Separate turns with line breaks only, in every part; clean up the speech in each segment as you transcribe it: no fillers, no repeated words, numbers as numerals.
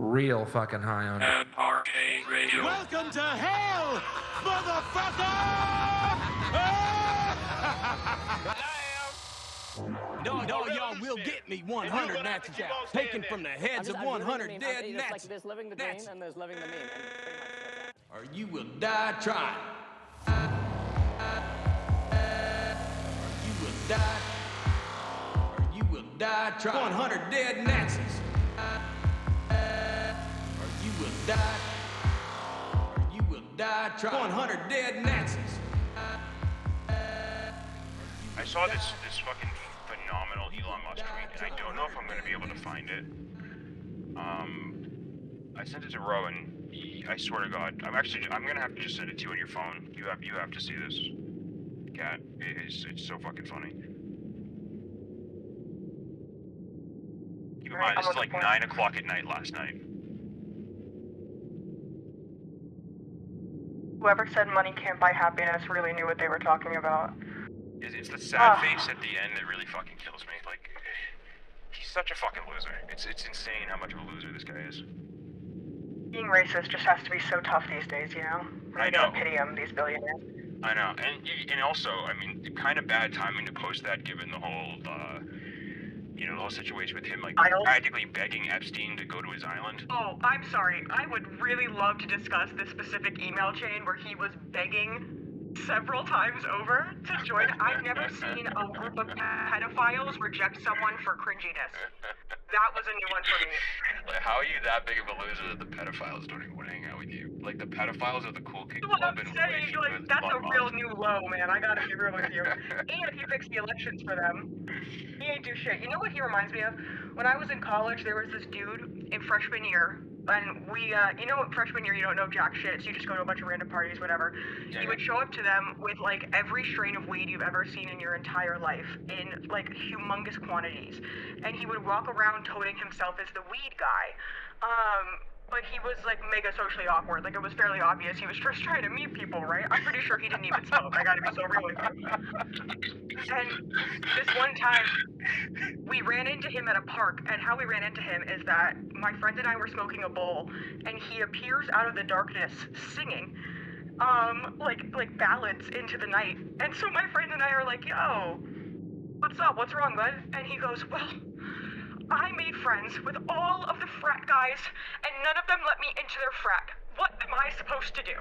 Real fucking high on it.
Arcade Radio.
Welcome to hell, motherfucker! No, y'all will get me 100 Nazis taken from the heads of 100 dead Nazis.
Like there's living the dream and there's living the meme.
Or you will die trying. Or you will die. Or you will die trying. 100 dead Nazis. Or you will die. Or you will die trying. 100 dead Nazis.
I saw this fucking phenomenal Elon Musk tweet, and I don't know if I'm going to be able to find it. I sent it to Rowan. I swear to God, I'm going to have to just send it to you on your phone. You have to see this. Cat, it's so fucking funny. Keep in mind, this is like 9 o'clock at night last night.
Whoever said money can't buy happiness really knew what they were talking about.
It's the sad face at the end that really fucking kills me. Like, he's such a fucking loser. It's insane how much of a loser this guy is.
Being racist just has to be so tough these days, you know?
I know.
don't pity them, these billionaires.
I know, and also, I mean, kind of bad timing to post that given the whole, the whole situation with him, like, practically begging Epstein to go to his island.
Oh, I'm sorry. I would really love to discuss this specific email chain where he was begging several times over to join. I've never seen a group of pedophiles reject someone for cringiness. That was a new one for me.
Like, how are you that big of a loser that the pedophiles don't even want to hang out with you? Like, the pedophiles are the cool kid
What
club
I'm
and
saying, like, that's a real new low, man. I gotta be real with you. And he fixed the elections for them. He ain't do shit. You know what he reminds me of? When I was in college, there was this dude in freshman year, and we, you know what, freshman year, you don't know jack shit, so you just go to a bunch of random parties, whatever.
Yeah.
He would show up to them with, like, every strain of weed you've ever seen in your entire life in, like, humongous quantities. And he would walk around toting himself as the weed guy. But he was, like, mega socially awkward. Like, it was fairly obvious he was just trying to meet people, right? I'm pretty sure he didn't even smoke. I gotta be so real with you. And this one time, we ran into him at a park, and how we ran into him is that my friend and I were smoking a bowl, and he appears out of the darkness singing, like ballads into the night. And so my friend and I are like, yo, what's up? What's wrong, bud? And he goes, well, I made friends with all of the frat guys, and none of them let me into their frat. What am I supposed to do?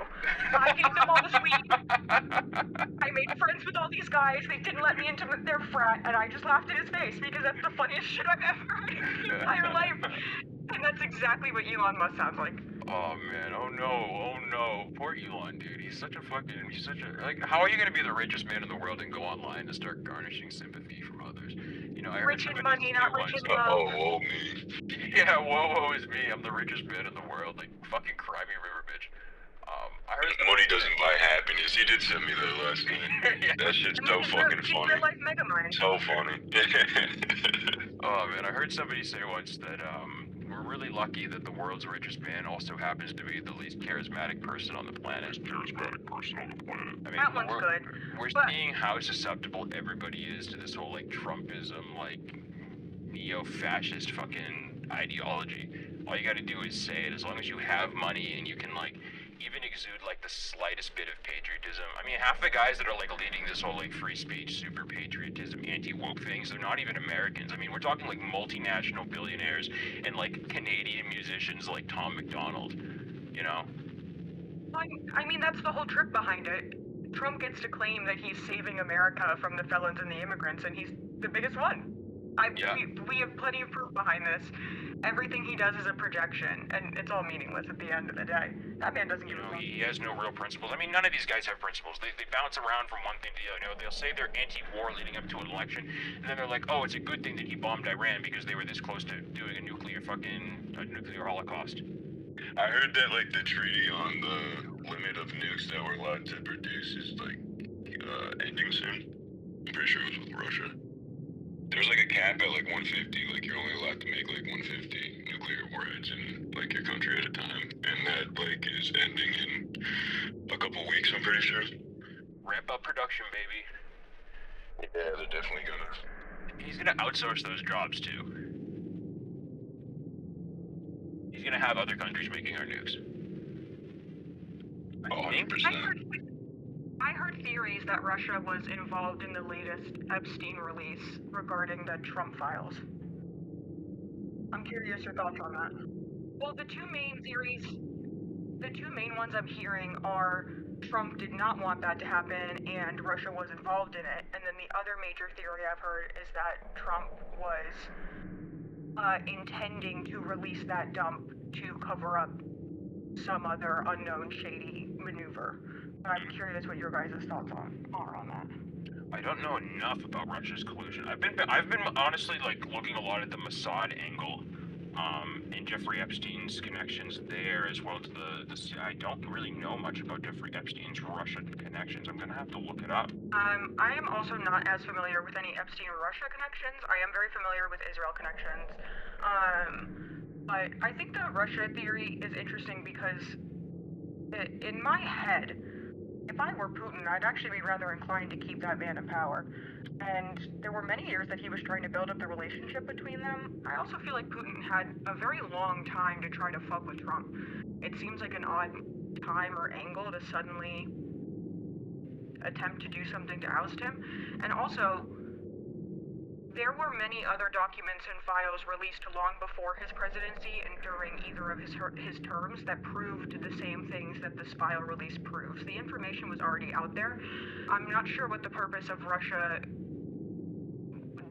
I gave them all this weed. I made friends with all these guys. They didn't let me into their frat, and I just laughed in his face because that's the funniest shit I've ever heard in my entire life. And that's exactly what Elon Musk sounds like.
Oh man, oh no, poor Elon, dude. He's such a, like, how are you gonna be the richest man in the world and go online and start garnishing sympathy from others? You know, I heard
Rich in money, not rich in love.
Oh, me. Yeah, whoa is me. I'm the richest man in the world. Like, fucking cry me river, bitch. I heard
money doesn't buy happiness. He did send me that last night.
Yeah.
That shit's so fucking funny.
Real life Megamind.
So funny.
Oh man, I heard somebody say once that we're really lucky that the world's richest man also happens to be the least charismatic person on the planet. I mean,
That one's good.
We're seeing how susceptible everybody is to this whole, like, Trumpism, like, neo-fascist fucking ideology. All you gotta do is say it. As long as you have money and you can, like, even exude, like, the slightest bit of patriotism. I mean, half the guys that are, like, leading this whole, like, free speech, super patriotism, anti-woke things, they're not even Americans. I mean, we're talking, like, multinational billionaires and, like, Canadian musicians like Tom McDonald, you know?
I mean, that's the whole trick behind it. Trump gets to claim that he's saving America from the felons and the immigrants, and he's the biggest one. We have plenty of proof behind this. Everything he does is a projection, and it's all meaningless at the end of the day. That man doesn't give a fuck.
He has no real principles. I mean, none of these guys have principles. They bounce around from one thing to the other. You know, they'll say they're anti-war leading up to an election, and then they're like, oh, it's a good thing that he bombed Iran because they were this close to doing a nuclear holocaust.
I heard that, like, the treaty on the limit of nukes that we're allowed to produce is, like, ending soon. I'm pretty sure it was with Russia. There's, like, a cap at, like, 150. Like, you're only allowed to make, like, 150 nuclear warheads in, like, your country at a time. And that, like, is ending in a couple weeks, I'm pretty sure.
Ramp up production, baby.
Yeah, they're definitely gonna.
He's gonna outsource those jobs, too. gonna have other countries making our nukes.
Oh,
I think.
100%.
I heard theories that Russia was involved in the latest Epstein release regarding the Trump files. I'm curious your thoughts on that. Well, the two main ones I'm hearing are Trump did not want that to happen and Russia was involved in it. And then the other major theory I've heard is that Trump was intending to release that dump to cover up some other unknown shady maneuver. I'm curious what your guys' thoughts are on that.
I don't know enough about Russia's collusion. I've been honestly like looking a lot at the Mossad angle, and Jeffrey Epstein's connections there, as well as the I don't really know much about Jeffrey Epstein's Russian connections. I'm gonna have to look it up.
I am also not as familiar with any Epstein-Russia connections. I am very familiar with Israel connections. But I think the Russia theory is interesting because in my head, if I were Putin, I'd actually be rather inclined to keep that man in power. And there were many years that he was trying to build up the relationship between them. I also feel like Putin had a very long time to try to fuck with Trump. It seems like an odd time or angle to suddenly attempt to do something to oust him. And also, there were many other documents and files released long before his presidency and during either of his terms that proved the same things that this file release proves. The information was already out there. I'm not sure what the purpose of Russia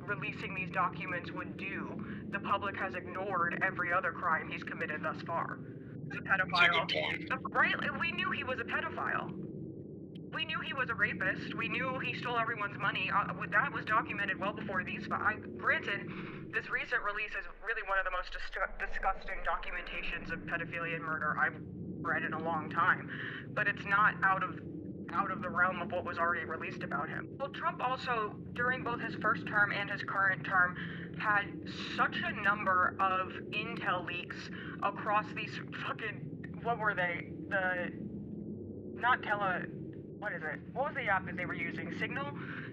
releasing these documents would do. The public has ignored every other crime he's committed thus far. He's a pedophile.
That's a good point.
Right? We knew he was a pedophile. We knew he was a rapist. We knew he stole everyone's money. That was documented well before these. Granted, this recent release is really one of the most disgusting documentations of pedophilia and murder I've read in a long time. But it's not out of the realm of what was already released about him. Well, Trump also, during both his first term and his current term, had such a number of intel leaks across these fucking, what were they? What was the app that they were using? Signal?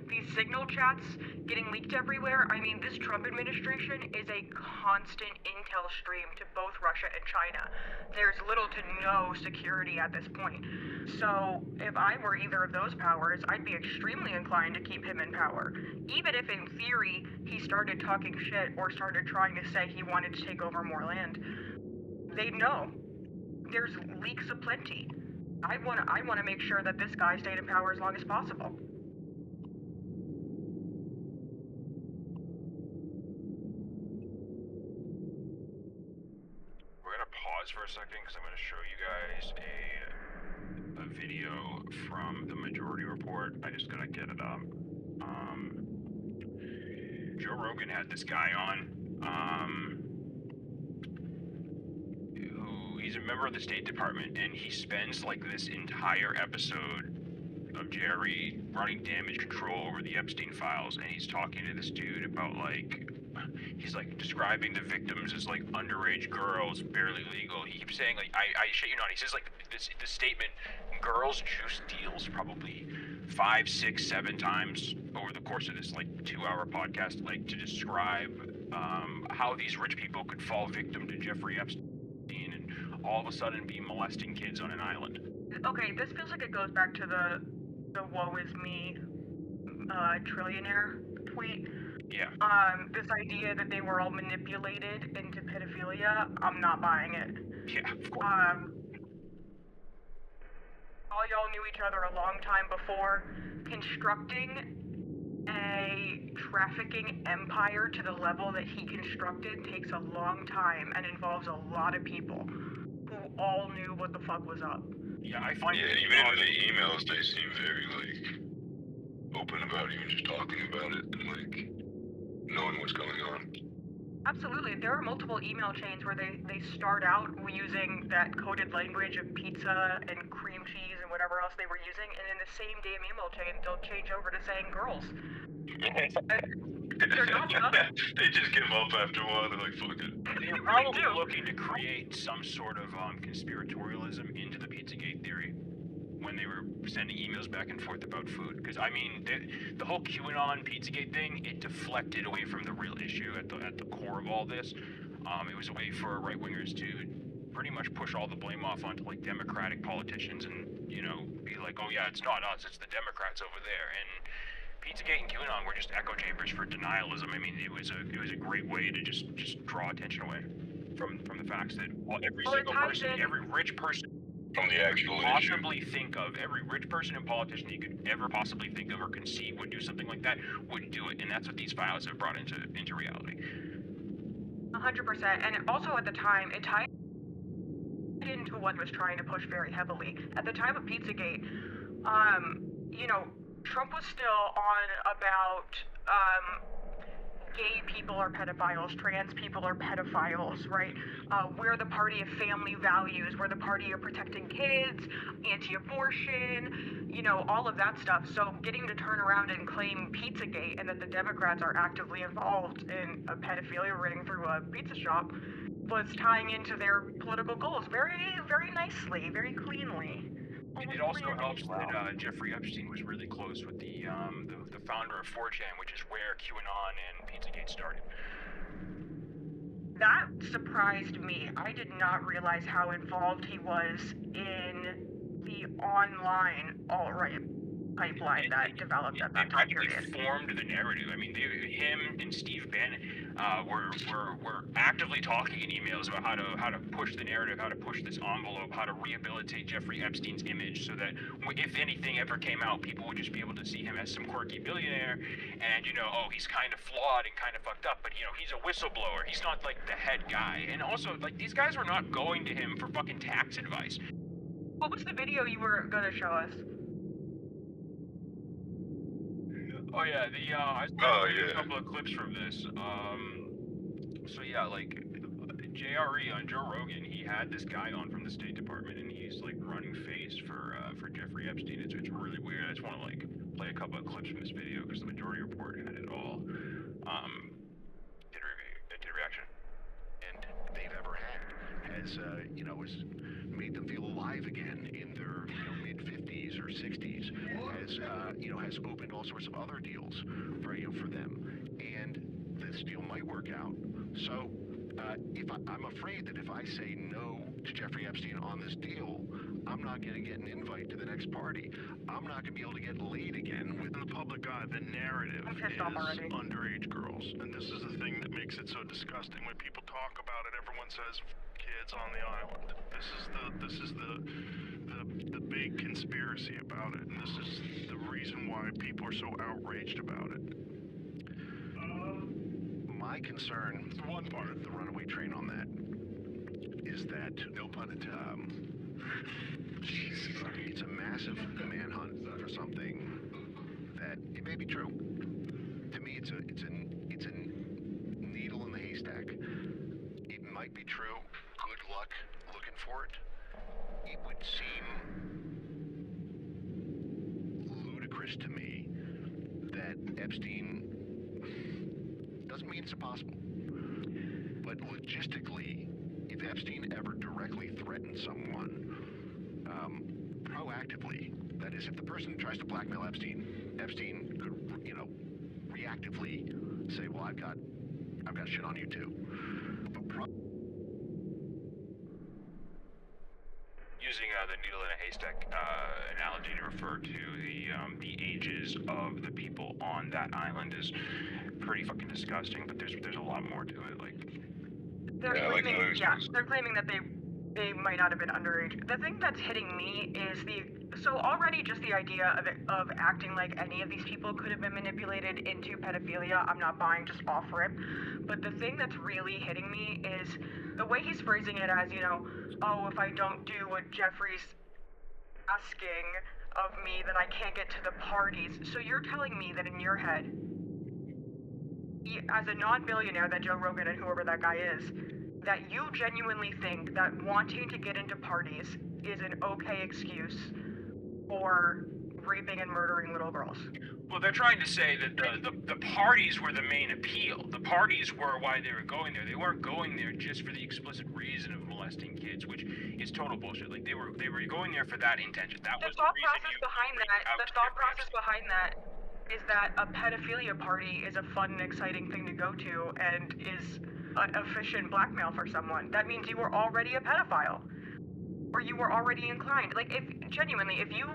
These Signal chats getting leaked everywhere. I mean, this Trump administration is a constant intel stream to both Russia and China. There's little to no security at this point. So, if I were either of those powers, I'd be extremely inclined to keep him in power. Even if, in theory, he started talking shit or started trying to say he wanted to take over more land, they'd know. There's leaks aplenty. I want to make sure that this guy stayed in power as long as possible.
We're gonna pause for a second because I'm gonna show you guys a video from the Majority Report. I just gotta get it up. Joe Rogan had this guy on. He's a member of the State Department, and he spends like this entire episode of Jerry running damage control over the Epstein files, and he's talking to this dude about he's like describing the victims as like underage girls, barely legal. He keeps saying like, I shit you not, he says like this statement, girls juice deals probably 5, 6, 7 times over the course of this like 2-hour podcast, like to describe how these rich people could fall victim to Jeffrey Epstein and all of a sudden be molesting kids on an island.
Okay, this feels like it goes back to the woe is me trillionaire tweet.
Yeah.
This idea that they were all manipulated into pedophilia, I'm not buying it.
Yeah, of course.
All y'all knew each other a long time before. Constructing a trafficking empire to the level that he constructed takes a long time and involves a lot of people who all knew what the fuck was up.
Yeah, I find
Yeah, even in the emails, they seem very, open about even just talking about it and, knowing what's going on.
Absolutely. There are multiple email chains where they start out using that coded language of pizza and cream cheese and whatever else they were using, and in the same damn email chain, they'll change over to saying girls. They're not
They just give up after a while. They're like, fuck it.
They were probably looking to create some sort of conspiratorialism into the Pizzagate theory when they were sending emails back and forth about food. Because, I mean, the whole QAnon Pizzagate thing, it deflected away from the real issue at the core of all this. It was a way for right-wingers to pretty much push all the blame off onto like Democratic politicians and, you know, be like, oh yeah, it's not us, it's the Democrats over there. And Pizzagate and QAnon were just echo chambers for denialism. I mean, it was a great way to just draw attention away from the facts that every single person, every rich person
from the actual
possibly think of, every rich person and politician you could ever possibly think of or conceive would do something like that, wouldn't do it. And that's what these files have brought into reality.
100%. And also at the time, it tied into what was trying to push very heavily. At the time of Pizzagate, you know, Trump was still on about gay people are pedophiles, trans people are pedophiles, right? We're the party of family values, we're the party of protecting kids, anti-abortion, you know, all of that stuff. So getting to turn around and claim Pizzagate and that the Democrats are actively involved in a pedophilia ring through a pizza shop was tying into their political goals very, very nicely, very cleanly.
And it also helps that Jeffrey Epstein was really close with the founder of 4chan, which is where QAnon and Pizzagate started.
That surprised me. I did not realize how involved he was in the online alt-right pipeline that developed at that time period.
Formed the narrative. I mean, him and Steve Bannon were actively talking in emails about how to push the narrative, how to push this envelope, how to rehabilitate Jeffrey Epstein's image, so that if anything ever came out, people would just be able to see him as some quirky billionaire, and you know, oh, he's kind of flawed and kind of fucked up, but you know, he's a whistleblower. He's not like the head guy. And also, like, these guys were not going to him for fucking tax advice.
What was the video you were gonna show us?
Oh yeah, I saw a couple of clips from this. So yeah, like JRE on Joe Rogan, he had this guy on from the State Department, and he's like running face for Jeffrey Epstein. It's really weird. I just want to like play a couple of clips from this video because the Majority Report had it all. Did a reaction.
And they've ever had has you know, has made them feel alive again in their, you know, mid-50s or 60s, has you know, has opened all sorts of other deals for, you know, for them, and this deal might work out. So I'm afraid that if I say no to Jeffrey Epstein on this deal, I'm not going to get an invite to the next party. I'm not going to be able to get laid again.
Within the public eye, the narrative is underage girls, and this is the thing that makes it so disgusting. When people talk about it, everyone says kids on the island. This is the big conspiracy about it, and this is the reason why people are so outraged about it.
My concern, one part of the runaway train on that, is that, no pun intended, it's a massive manhunt for something that it may be true. To me, it's a needle in the haystack. It might be true. Good luck looking for it. It would seem ludicrous to me that Epstein, doesn't mean it's impossible, but logistically, if Epstein ever directly threatened someone, proactively, that is, if the person tries to blackmail Epstein could, you know, reactively say, well, I've got shit on you too. But
using the needle in a haystack analogy to refer to the ages of the people on that island is pretty fucking disgusting, but there's a lot more to it. Like,
they're claiming that they might not have been underage. The thing that's hitting me is already just the idea of acting like any of these people could have been manipulated into pedophilia, I'm not buying just off rip. But the thing that's really hitting me is the way he's phrasing it as, you know, oh, if I don't do what Jeffrey's asking of me, then I can't get to the parties. So you're telling me that in your head, as a non-billionaire that Joe Rogan and whoever that guy is, that you genuinely think that wanting to get into parties is an okay excuse for raping and murdering little girls.
Well, they're trying to say that the parties were the main appeal. The parties were why they were going there. They weren't going there just for the explicit reason of molesting kids, which is total bullshit. Like, they were going there for that intention. That was the
thought
reason
process behind that. The thought process behind that is that a pedophilia party is a fun and exciting thing to go to, and is efficient blackmail for someone. That means you were already a pedophile. Or you were already inclined. Like, if you,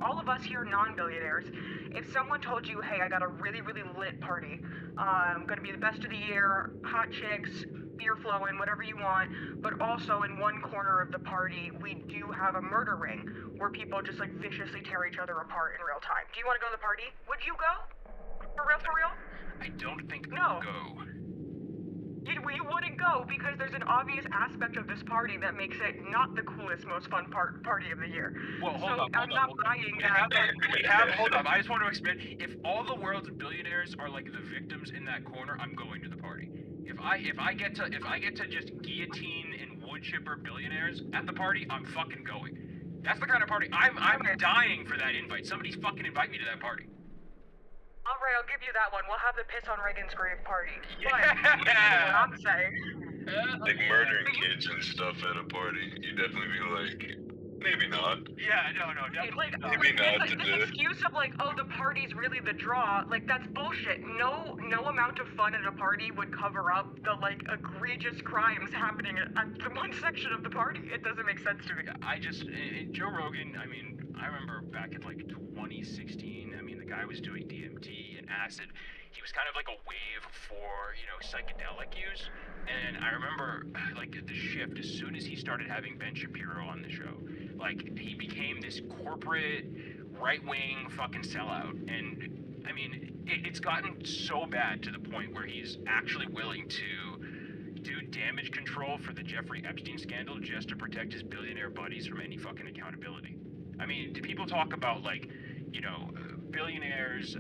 all of us here non-billionaires, if someone told you, hey, I got a really, really lit party, gonna be the best of the year, hot chicks, beer flowing, whatever you want, but also in one corner of the party, we do have a murder ring where people just like viciously tear each other apart in real time. Do you want to go to the party? Would you go? For real?
I don't think
No.
go.
You wouldn't go because there's an obvious aspect of this party that makes it not the coolest, most fun party of the year.
Well, hold up.
I'm not buying
Hold up. I just want to expand. If all the world's billionaires are like the victims in that corner, I'm going to the party. If I get to just guillotine and wood chipper billionaires at the party, I'm fucking going. That's the kind of party I'm dying for that invite. Somebody fucking invite me to that party.
All right, I'll give you that one. We'll have the piss on Reagan's grave party.
Yeah.
But, you know what I'm saying.
Like murdering kids and stuff at a party. You definitely be like, maybe not.
Yeah, no, definitely
Like,
not.
Maybe not
this
today.
excuse of like, oh, the party's really the draw, like that's bullshit. No amount of fun at a party would cover up the like egregious crimes happening at the one section of the party. It doesn't make sense to me.
Joe Rogan, I mean, I remember back in like 2016, I mean, the guy was doing DMT and acid. He was kind of like a wave for, psychedelic use. And I remember, like, the shift, as soon as he started having Ben Shapiro on the show, like, he became this corporate, right-wing fucking sellout. And, I mean, it's gotten so bad to the point where he's actually willing to do damage control for the Jeffrey Epstein scandal just to protect his billionaire buddies from any fucking accountability. I mean, people talk about, like, billionaires,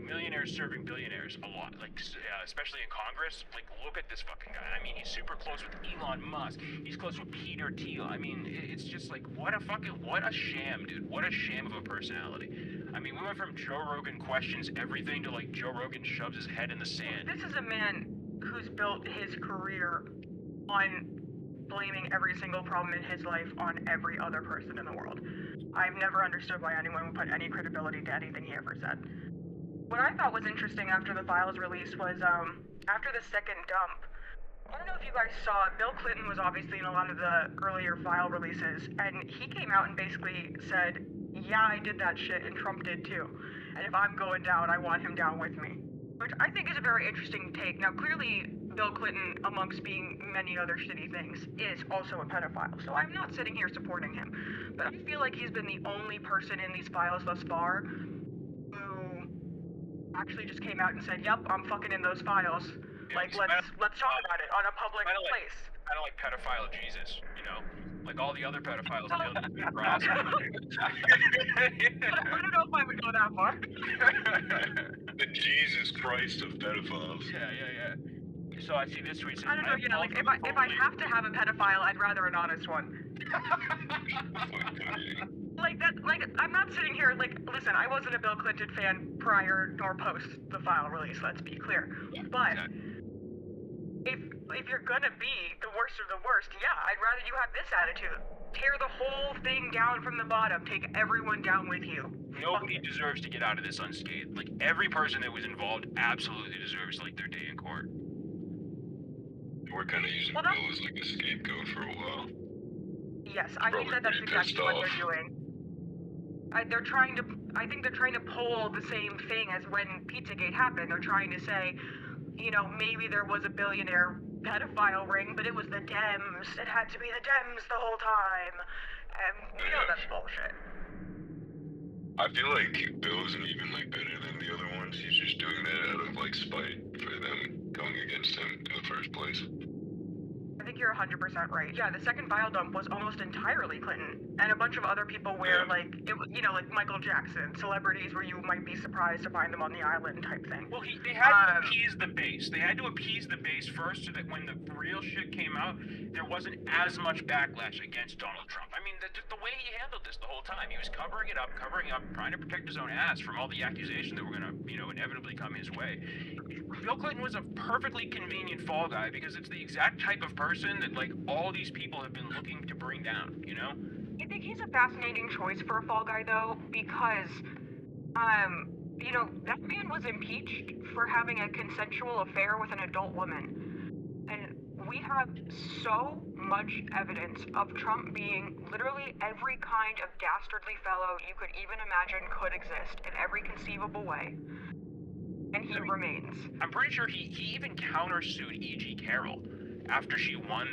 millionaires serving billionaires a lot, like, especially in Congress. Like, look at this fucking guy. I mean, he's super close with Elon Musk. He's close with Peter Thiel. I mean, it's just like, what a sham, dude. What a sham of a personality. I mean, we went from Joe Rogan questions everything to, like, Joe Rogan shoves his head in the sand.
This is a man who's built his career on blaming every single problem in his life on every other person in the world. I've never understood why anyone would put any credibility to anything he ever said. What I thought was interesting after the files release was, after the second dump, I don't know if you guys saw it, Bill Clinton was obviously in a lot of the earlier file releases, and he came out and basically said, yeah, I did that shit, and Trump did too. And if I'm going down, I want him down with me. Which I think is a very interesting take. Now, clearly, Bill Clinton, amongst being many other shitty things, is also a pedophile. So I'm not sitting here supporting him. But I feel like he's been the only person in these files thus far who actually just came out and said, yep, I'm fucking in those files. Like, let's talk about it on a public place.
Kind of like pedophile Jesus, Like all the other pedophiles deal with the grass.
I don't know if I would go that far.
The Jesus Christ of pedophiles.
Yeah. So I see this tweet says,
I don't know, like if I have to have a pedophile, I'd rather an honest one. Like I'm not sitting here like, listen, I wasn't a Bill Clinton fan prior nor post the file release, let's be clear. But if you're gonna be the worst of the worst, yeah, I'd rather you have this attitude. Tear the whole thing down from the bottom, take everyone down with you.
Nobody deserves to get out of this unscathed. Like, every person that was involved absolutely deserves, like, their day in court.
We're kind of using Bill as, like, a scapegoat for a while.
Yes, I think that's exactly what they're doing. I think they're trying to pull the same thing as when Pizzagate happened. They're trying to say, maybe there was a billionaire pedophile ring, but it was the Dems. It had to be the Dems the whole time. And that's bullshit.
I feel like Bill isn't even like better than the other ones. He's just doing that out of like spite for them going against him in the first place.
I think you're 100% right. Yeah, the second file dump was almost entirely Clinton, and a bunch of other people where, like, it was, like Michael Jackson, celebrities where you might be surprised to find them on the island type thing.
Well, they had to appease the base. They had to appease the base first so that when the real shit came out, there wasn't as much backlash against Donald Trump. I mean, the way he handled this the whole time, he was covering up, trying to protect his own ass from all the accusations that were going to, inevitably come his way. Bill Clinton was a perfectly convenient fall guy because it's the exact type of person that, like, all these people have been looking to bring down,
I think he's a fascinating choice for a fall guy, though, because, that man was impeached for having a consensual affair with an adult woman. we have so much evidence of Trump being literally every kind of dastardly fellow you could even imagine could exist in every conceivable way. And he remains.
I'm pretty sure he even countersued E.G. Carroll after she won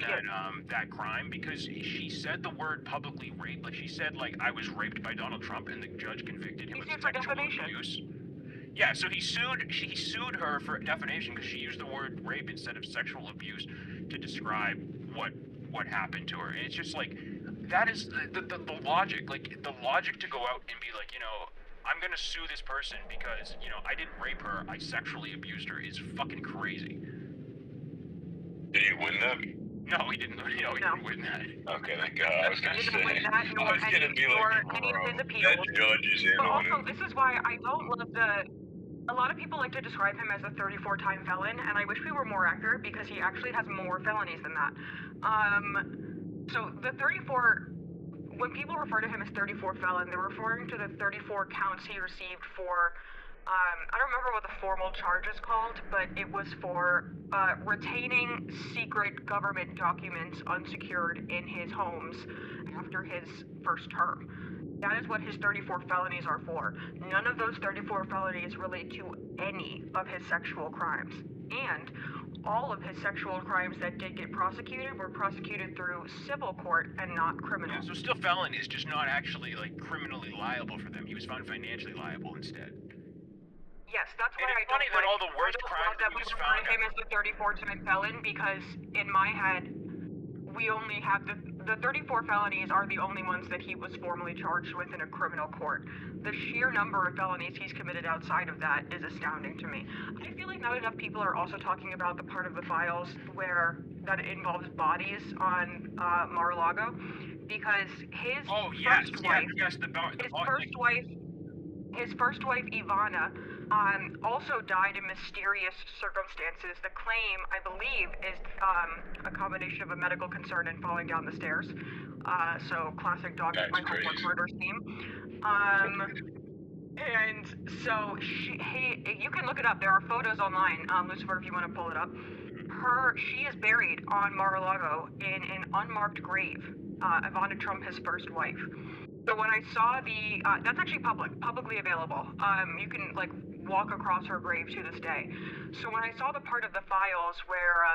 that crime, because she said the word publicly rape. Like, she said, like, I was raped by Donald Trump, and the judge convicted him of sexual abuse. Yeah, so she sued her for defamation because she used the word rape instead of sexual abuse to describe what happened to her. And it's just like, that is the logic. Like, the logic to go out and be like, you know, I'm gonna sue this person because, you know, I didn't rape her, I sexually abused her, is fucking crazy.
Did he win that?
No, he didn't. He didn't win that.
Okay, thank God. I was gonna say.
That,
I was gonna be like, bro, that judge is in
but
on
also,
it.
this is why I don't love a lot of people like to describe him as a 34-time felon, and I wish we were more accurate because he actually has more felonies than that. So the 34, when people refer to him as 34 felon, they're referring to the 34 counts he received for, I don't remember what the formal charge is called, but it was for retaining secret government documents unsecured in his homes after his first term. That is what his 34 felonies are for. None of those 34 felonies relate to any of his sexual crimes. And all of his sexual crimes that did get prosecuted were prosecuted through civil court and not criminal.
Yeah, so still felon is just not actually, like, criminally liable for them. He was found financially liable instead.
Yes, that's why
it's funny that all the worst crimes
that
he
we
was
refer
found
to him as the 34-time felon, because in my head, we only have the 34 felonies are the only ones that he was formally charged with in a criminal court. The sheer number of felonies he's committed outside of that is astounding to me. I feel like not enough people are also talking about the part of the files where that it involves bodies on Mar-a-Lago, because his his first wife Ivana also died in mysterious circumstances. The claim, I believe, is a combination of a medical concern and falling down the stairs. So classic dog eat my homework murder scheme. And so you can look it up. There are photos online, Lucifer, if you want to pull it up. She is buried on Mar-a-Lago in an unmarked grave. Ivana Trump, his first wife. So when I saw that's actually publicly available. You can like walk across her grave to this day. So when I saw the part of the files where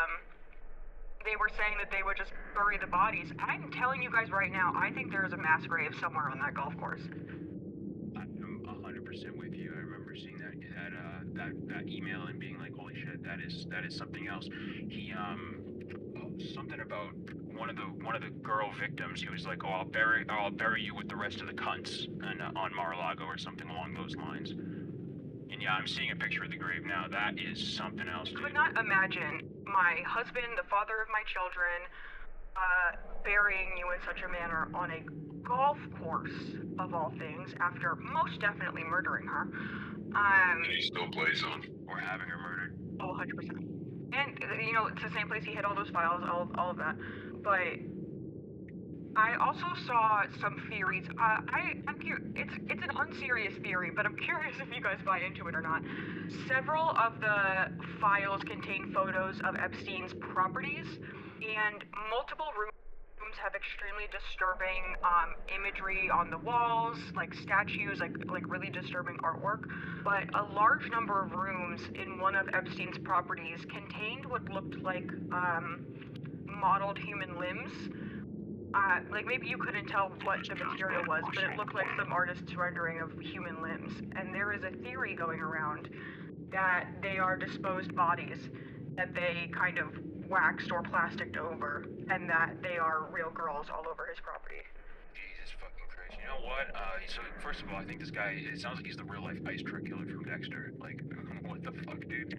they were saying that they would just bury the bodies, I'm telling you guys right now, I think there is a mass grave somewhere on that golf course.
I'm 100% with you. I remember seeing that email and being like, holy shit, that is something else. He something about one of the girl victims. He was like, oh, I'll bury you with the rest of the cunts and on Mar-a-Lago or something along those lines. And yeah, I'm seeing a picture of the grave now. That is something else, dude.
I could not imagine my husband, the father of my children, burying you in such a manner on a golf course, of all things, after most definitely murdering her.
And he still plays on.
Or having her murdered.
Oh, 100%. And, you know, it's the same place he hid all those files, all of that. But I also saw some theories. I'm curious. It's an unserious theory, but I'm curious if you guys buy into it or not. Several of the files contain photos of Epstein's properties, and multiple rooms have extremely disturbing imagery on the walls, like statues, like really disturbing artwork. But a large number of rooms in one of Epstein's properties contained what looked like modeled human limbs. Like maybe you couldn't tell what the material was, but it looked like some artist's rendering of human limbs. And there is a theory going around that they are disposed bodies that they kind of waxed or plasticed over, and that they are real girls all over his property.
Jesus fucking Christ. You know what? So first of all, I think this guy, it sounds like he's the real life ice trick killer from Dexter. Like, what the fuck, dude?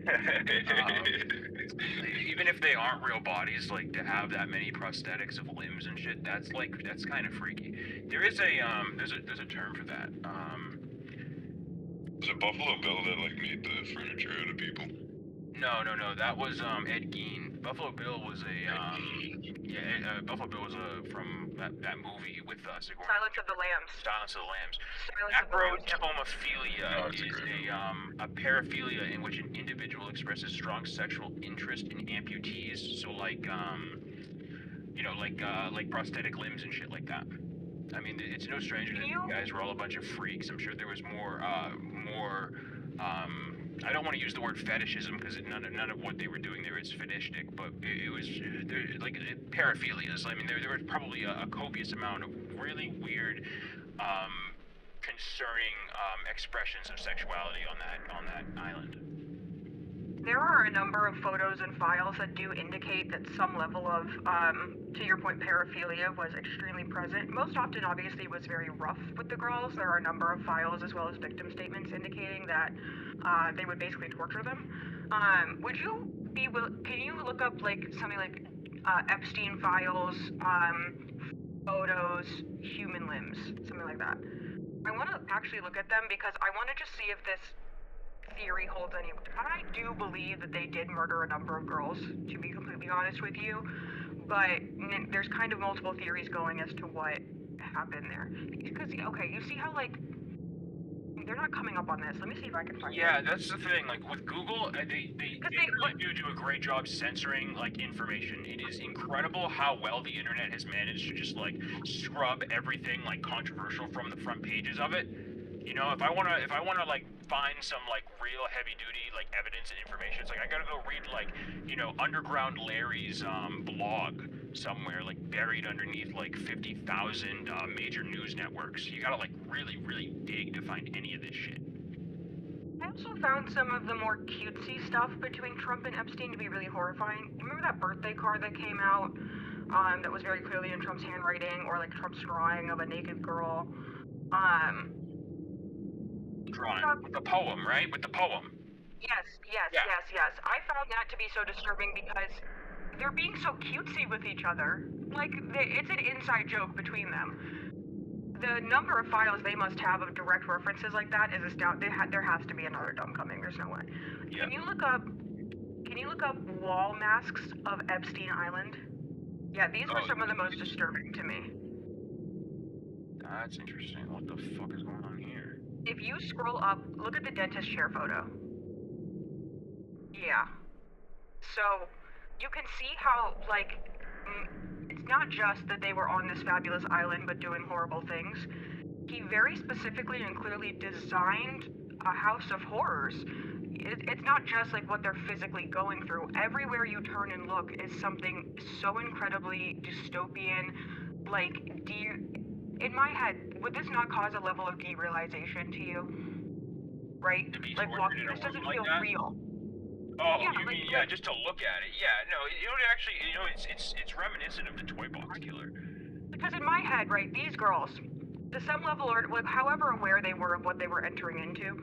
Even if they aren't real bodies, like, to have that many prosthetics of limbs and shit, that's kind of freaky. There is there's a term for that.
Was it Buffalo Bill that, like, made the furniture out of people?
No, that was Ed Gein. Buffalo Bill was Buffalo Bill was from that movie with Sigourney.
Silence of the Lambs.
Silence of the Lambs.
Silence of the Lambs.
Acrotomophilia is a paraphilia in which an individual expresses strong sexual interest in amputees. So like prosthetic limbs and shit like that. I mean, it's no stranger that you guys were all a bunch of freaks. I'm sure there was more. I don't want to use the word fetishism because none of what they were doing there is fetishistic, but it was like paraphilias. I mean, there was probably a copious amount of really weird, concerning expressions of sexuality on that island.
There are a number of photos and files that do indicate that some level of, to your point, paraphilia was extremely present. Most often, obviously, it was very rough with the girls. There are a number of files as well as victim statements indicating that they would basically torture them. Can you look up like something like Epstein files, photos, human limbs, something like that? I want to actually look at them because I want to just see if this theory holds any. I do believe that they did murder a number of girls, to be completely honest with you, but there's kind of multiple theories going as to what happened there. Because, okay, you see how, like, they're not coming up on this. Let me see if I can find it.
Yeah, that's the thing. Like, with Google, they really do a great job censoring, like, information. It is incredible how well the internet has managed to just, like, scrub everything, like, controversial from the front pages of it. You know, if I wanna like find some like real heavy duty like evidence and information, it's like I gotta go read like, you know, Underground Larry's blog somewhere, like buried underneath like 50,000 major news networks. You gotta like really dig to find any of this shit.
I also found some of the more cutesy stuff between Trump and Epstein to be really horrifying. You remember that birthday card that came out that was very clearly in Trump's handwriting, or like Trump's drawing of a naked girl?
Drawing with the poem, right? With the poem.
Yes. I found that to be so disturbing because they're being so cutesy with each other. Like, it's an inside joke between them. The number of files they must have of direct references like that is astounding. There has to be another dumb coming. There's no way. Yep. Can you look up wall masks of Epstein Island? Yeah, these were some of the most disturbing to me.
That's interesting. What the fuck is going on here?
If you scroll up, look at the dentist chair photo. Yeah. So, you can see how, like, it's not just that they were on this fabulous island but doing horrible things. He very specifically and clearly designed a house of horrors. It's not just, like, what they're physically going through. Everywhere you turn and look is something so incredibly dystopian, like, in my head, would this not cause a level of derealization to you? Right? Like, walking, this doesn't feel real.
Oh, yeah, you mean, yeah, just to look at it. Yeah, no, it's reminiscent of the Toy Box Killer.
Because in my head, right, these girls, to some level, or like, however aware they were of what they were entering into,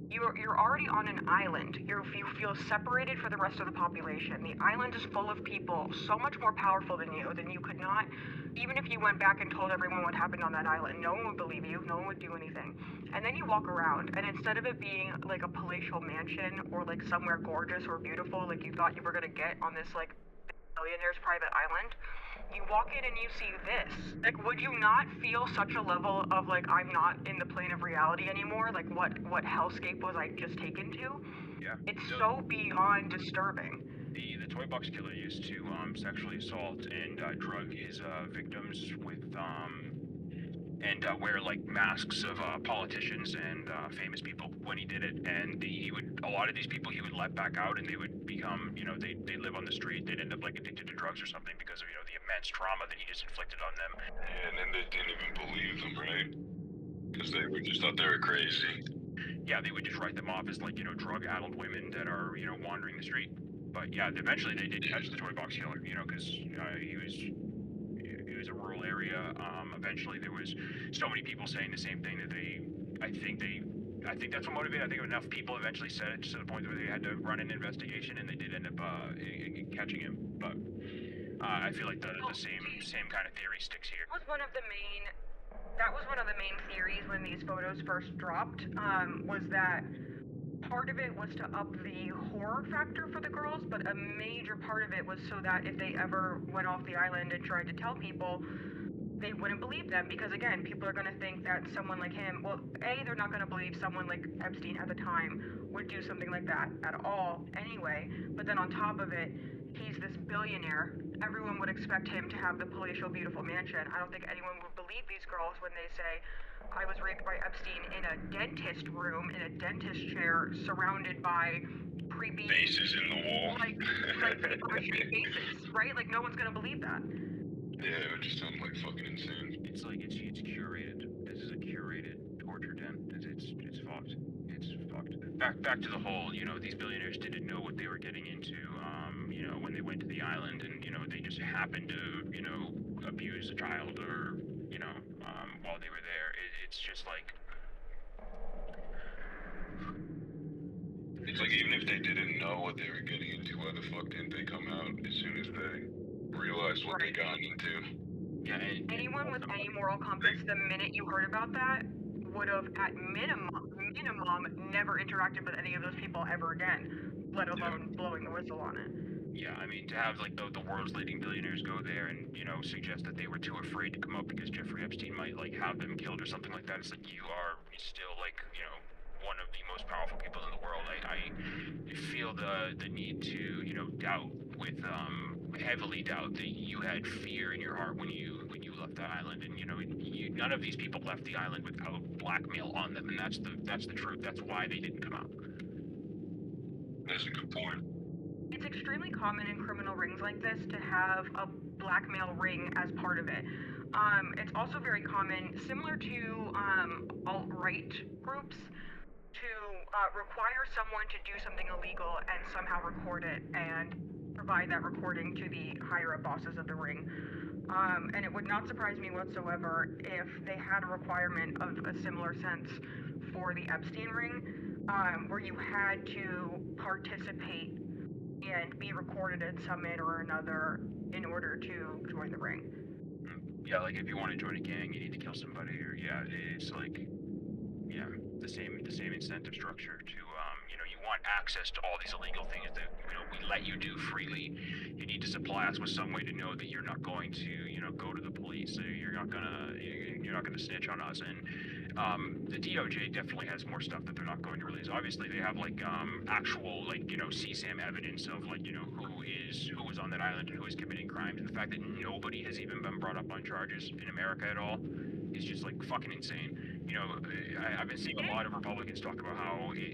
you're already on an island. You feel separated from the rest of the population. The island is full of people so much more powerful than you could not, even if you went back and told everyone what happened on that island, no one would believe you, no one would do anything. And then you walk around, and instead of it being like a palatial mansion or like somewhere gorgeous or beautiful like you thought you were gonna get on this like billionaire's private island, you walk in and you see this. Like, would you not feel such a level of like, I'm not in the plane of reality anymore? Like, what hellscape was I just taken to?
Yeah.
It's so beyond disturbing.
The Toy Box Killer used to sexually assault and drug his victims with and wear like masks of politicians and famous people when he did it, and a lot of these people he would let back out, and they would become, you know, they live on the street, they'd end up like addicted to drugs or something because of, you know, the immense trauma that he just inflicted on them.
Yeah, and then they didn't even believe them, right? Because they just thought they were crazy.
Yeah, they would just write them off as like, you know, drug-addled women that are, you know, wandering the street. But yeah, eventually they did catch the Toy Box Killer, you know, because he was a rural area. Eventually there was so many people saying the same thing that I think that's what motivated. I think enough people eventually said it to the point where they had to run an investigation, and they did end up catching him. But I feel like the same kind of theory sticks here.
That was one of the main theories when these photos first dropped, was that part of it was to up the horror factor for the girls, but a major part of it was so that if they ever went off the island and tried to tell people, they wouldn't believe them, because again, people are going to think that someone like him, well, A, they're not going to believe someone like Epstein at the time would do something like that at all anyway, but then on top of it, he's this billionaire. Everyone would expect him to have the palatial, beautiful mansion. I don't think anyone would believe these girls when they say, I was raped by Epstein in a dentist room, in a dentist chair, surrounded by creepy...
Faces in the wall.
Like faces, right? Like, no one's going to believe that.
Yeah, it just sounds like fucking insane.
It's like it's curated. This is a curated torture den. It's fucked. It's fucked. Back to the whole, these billionaires didn't know what they were getting into, when they went to the island, and they just happened to, abuse a child, or while they were there. It's just like.
It's like, even if they didn't know what they were getting into, why the fuck didn't they come out as soon as they realized what they got into?
Yeah,
anyone with any moral compass, the minute you heard about that, would have at minimum never interacted with any of those people ever again, let alone blowing the whistle on it.
Yeah, I mean, to have like the world's leading billionaires go there and suggest that they were too afraid to come out because Jeffrey Epstein might like have them killed or something like that. It's like, you are still like one of the most powerful people in the world. I feel the need to doubt with heavily doubt that you had fear in your heart when you left that island, and none of these people left the island without blackmail on them, and that's the truth. That's why they didn't come out.
That's a good point.
It's extremely common in criminal rings like this to have a blackmail ring as part of it. It's also very common, similar to alt-right groups, to require someone to do something illegal and somehow record it and provide that recording to the higher-up bosses of the ring. And it would not surprise me whatsoever if they had a requirement of a similar sense for the Epstein ring, where you had to participate and be recorded in some manner or another in order to join the ring.
Yeah, like if you want to join a gang, you need to kill somebody, or it's like, the same incentive structure to, you want access to all these illegal things that, we let you do freely. You need to supply us with some way to know that you're not going to, go to the police, or you're not gonna snitch on us. And the DOJ definitely has more stuff that they're not going to release. Obviously, they have like actual like CSAM evidence of like who was on that island and who is committing crimes, and the fact that nobody has even been brought up on charges in America at all is just like fucking insane. I've been seeing a lot of Republicans talk about how he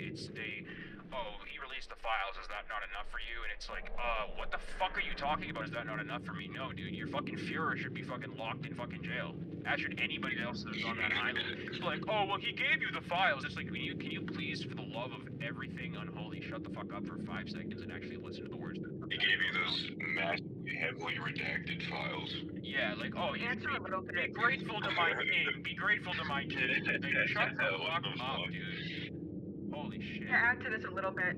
released the files, is that not enough for you? And it's like, what the fuck are you talking about? Is that not enough for me? No, dude, your fucking Fuhrer should be fucking locked in fucking jail. As should anybody else that's on that island. It's like, oh, well, he gave you the files. It's like, can you please, for the love of everything unholy, shut the fuck up for 5 seconds and actually listen to the words that
He gave you those massively heavily redacted files.
Yeah, like, oh,
Answer a little bit.
be grateful to my king. Be grateful to my king. Like, shut the fuck up, dude. Holy shit.
To add to this a little bit,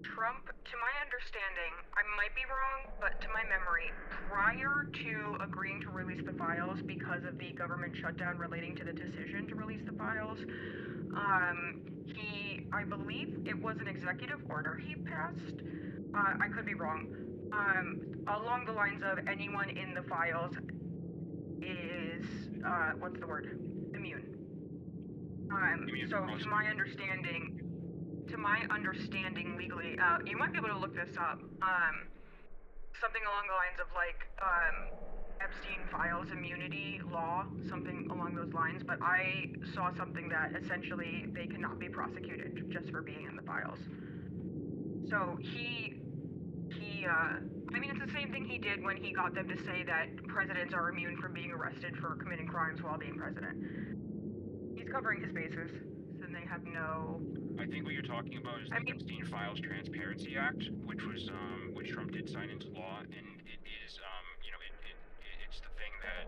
Trump, to my understanding, I might be wrong, but to my memory, prior to agreeing to release the files because of the government shutdown relating to the decision to release the files, I believe it was an executive order he passed, I could be wrong, along the lines of anyone in the files is, what's the word? Immune. So to my understanding legally, you might be able to look this up, something along the lines of like, Epstein files immunity law, something along those lines, but I saw something that essentially they cannot be prosecuted just for being in the files. So I mean, it's the same thing he did when he got them to say that presidents are immune from being arrested for committing crimes while being president. He's covering his bases, so they have no...
I think what you're talking about is the Epstein Files Transparency Act, which Trump did sign into law, and it is, it's the thing that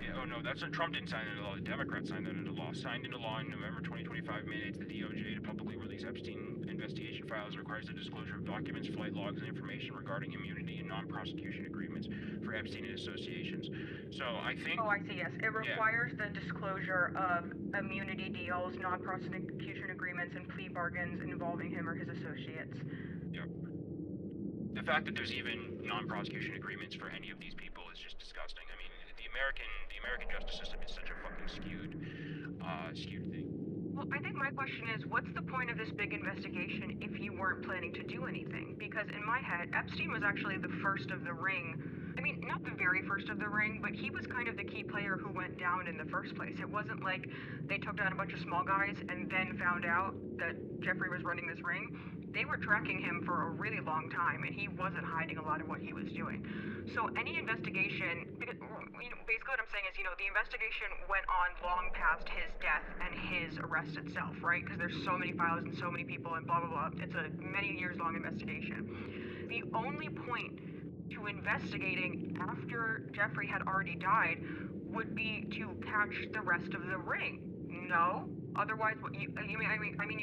Yeah, oh no, that's what Trump didn't sign into law. The Democrats signed that into law. Signed into law in November 2025 mandates the DOJ to publicly release Epstein investigation files, requires the disclosure of documents, flight logs, and information regarding immunity and non-prosecution agreements for Epstein and associations. So I think...
Oh, I see, yes. It requires the disclosure of immunity deals, non-prosecution agreements, and plea bargains involving him or his associates.
Yep. The fact that there's even non-prosecution agreements for any of these people is just disgusting. I mean, the American justice system is such a fucking skewed thing.
Well, I think my question is, what's the point of this big investigation if you weren't planning to do anything? Because in my head, Epstein was actually the first of the ring. I mean, not the very first of the ring, but he was kind of the key player who went down in the first place. It wasn't like they took down a bunch of small guys and then found out that Jeffrey was running this ring. They were tracking him for a really long time, and he wasn't hiding a lot of what he was doing. So any investigation, because, basically what I'm saying is, the investigation went on long past his death and his arrest itself, right? Because there's so many files and so many people and blah, blah, blah. It's a many years long investigation. The only point to investigating after Jeffrey had already died would be to catch the rest of the ring. No? Otherwise, you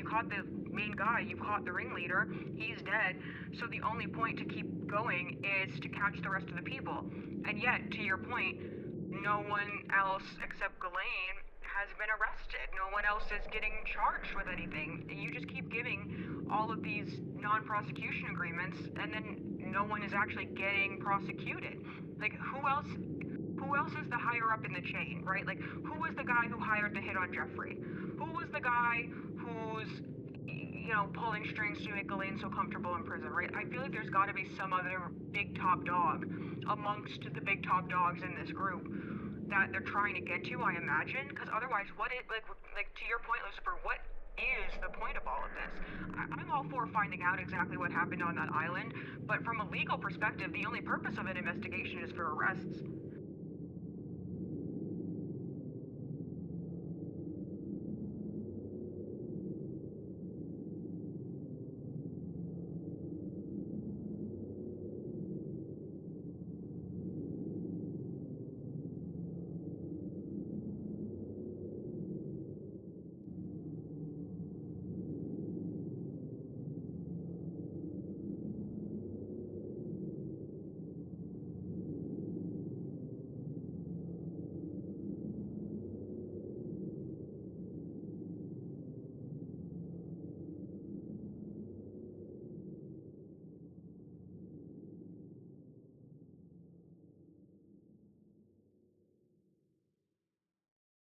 caught the main guy, you caught the ringleader, he's dead, so the only point to keep going is to catch the rest of the people. And yet, to your point, no one else except Ghislaine has been arrested. No one else is getting charged with anything. You just keep giving all of these non-prosecution agreements, and then no one is actually getting prosecuted. Like, who else is the higher up in the chain, right? Like, who was the guy who hired the hit on Jeffrey? Who was the guy who's, pulling strings to make Ghislaine so comfortable in prison, right? I feel like there's got to be some other big top dog amongst the big top dogs in this group that they're trying to get to, I imagine. Because otherwise, like to your point, Lucifer, what is the point of all of this? I'm all for finding out exactly what happened on that island, but from a legal perspective, the only purpose of an investigation is for arrests.